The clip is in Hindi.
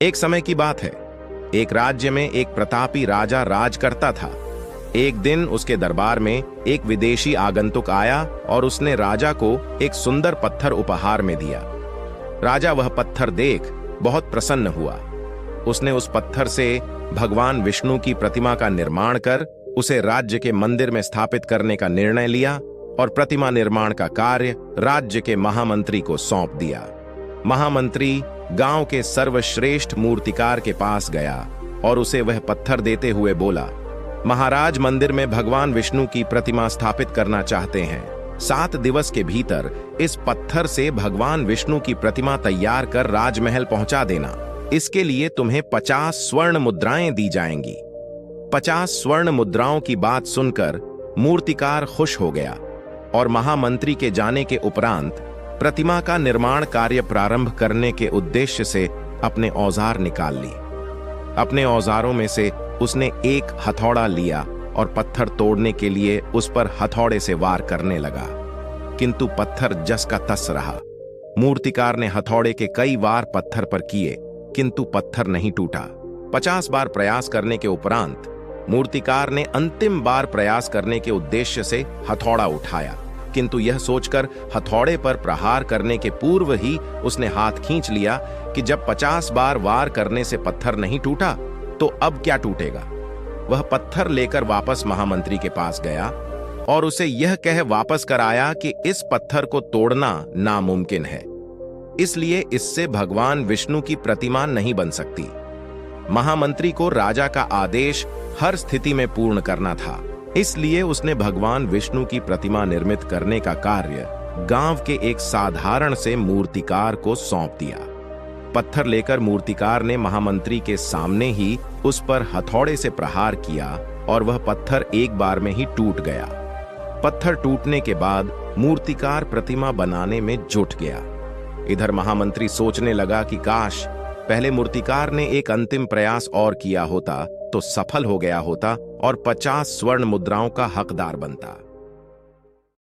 एक समय की बात है। एक राज्य में एक प्रतापी राजा राज करता था। एक दिन उसके दरबार में एक विदेशी आगंतुक आया और उसने राजा को एक सुंदर पत्थर उपहार में दिया। राजा वह पत्थर देख बहुत प्रसन्न हुआ। उसने उस पत्थर से भगवान विष्णु की प्रतिमा का निर्माण कर उसे राज्य के मंदिर में स्थापित करने का निर्णय लिया और प्रतिमा निर्माण का कार्य राज्य के महामंत्री को सौंप दिया। महामंत्री गांव के सर्वश्रेष्ठ मूर्तिकार के पास गया और उसे वह पत्थर देते हुए बोला, महाराज मंदिर में भगवान विष्णु की प्रतिमा स्थापित करना चाहते हैं। 7 दिवस के भीतर इस पत्थर से भगवान विष्णु की प्रतिमा तैयार कर राजमहल पहुंचा देना। इसके लिए तुम्हें 50 स्वर्ण मुद्राएं दी जाएंगी। 50 स्वर्ण मुद्राओं की बात सुनकर मूर्तिकार खुश हो गया और महामंत्री के जाने के उपरांत प्रतिमा का निर्माण कार्य प्रारंभ करने के उद्देश्य से अपने औजार निकाल ली। अपने औजारों में से उसने एक हथौड़ा लिया और पत्थर तोड़ने के लिए उस पर हथौड़े से वार करने लगा, किंतु पत्थर जस का तस रहा। मूर्तिकार ने हथौड़े के कई वार पत्थर पर किए, किंतु पत्थर नहीं टूटा। 50 बार प्रयास करने के उपरांत मूर्तिकार ने अंतिम बार प्रयास करने के उद्देश्य से हथौड़ा उठाया, किंतु यह सोचकर हथौड़े पर प्रहार करने के पूर्व ही उसने हाथ खींच लिया कि जब 50 बार वार करने से पत्थर नहीं टूटा तो अब क्या टूटेगा। वह पत्थर लेकर वापस महामंत्री के पास गया और उसे यह कह वापस कर आया कि इस पत्थर को तोड़ना नामुमकिन है, इसलिए इससे भगवान विष्णु की प्रतिमा नहीं बन सकती। महामंत्री को राजा का आदेश हर स्थिति में पूर्ण करना था, इसलिए उसने भगवान विष्णु की प्रतिमा निर्मित करने का कार्य गांव के एक साधारण से मूर्तिकार को सौंप दिया। पत्थर लेकर मूर्तिकार ने महामंत्री के सामने ही उस पर हथौड़े से प्रहार किया और वह पत्थर एक बार में ही टूट गया। पत्थर टूटने के बाद मूर्तिकार प्रतिमा बनाने में जुट गया। इधर महामंत्री सोचने लगा कि काश पहले मूर्तिकार ने एक अंतिम प्रयास और किया होता तो सफल हो गया होता और 50 स्वर्ण मुद्राओं का हकदार बनता।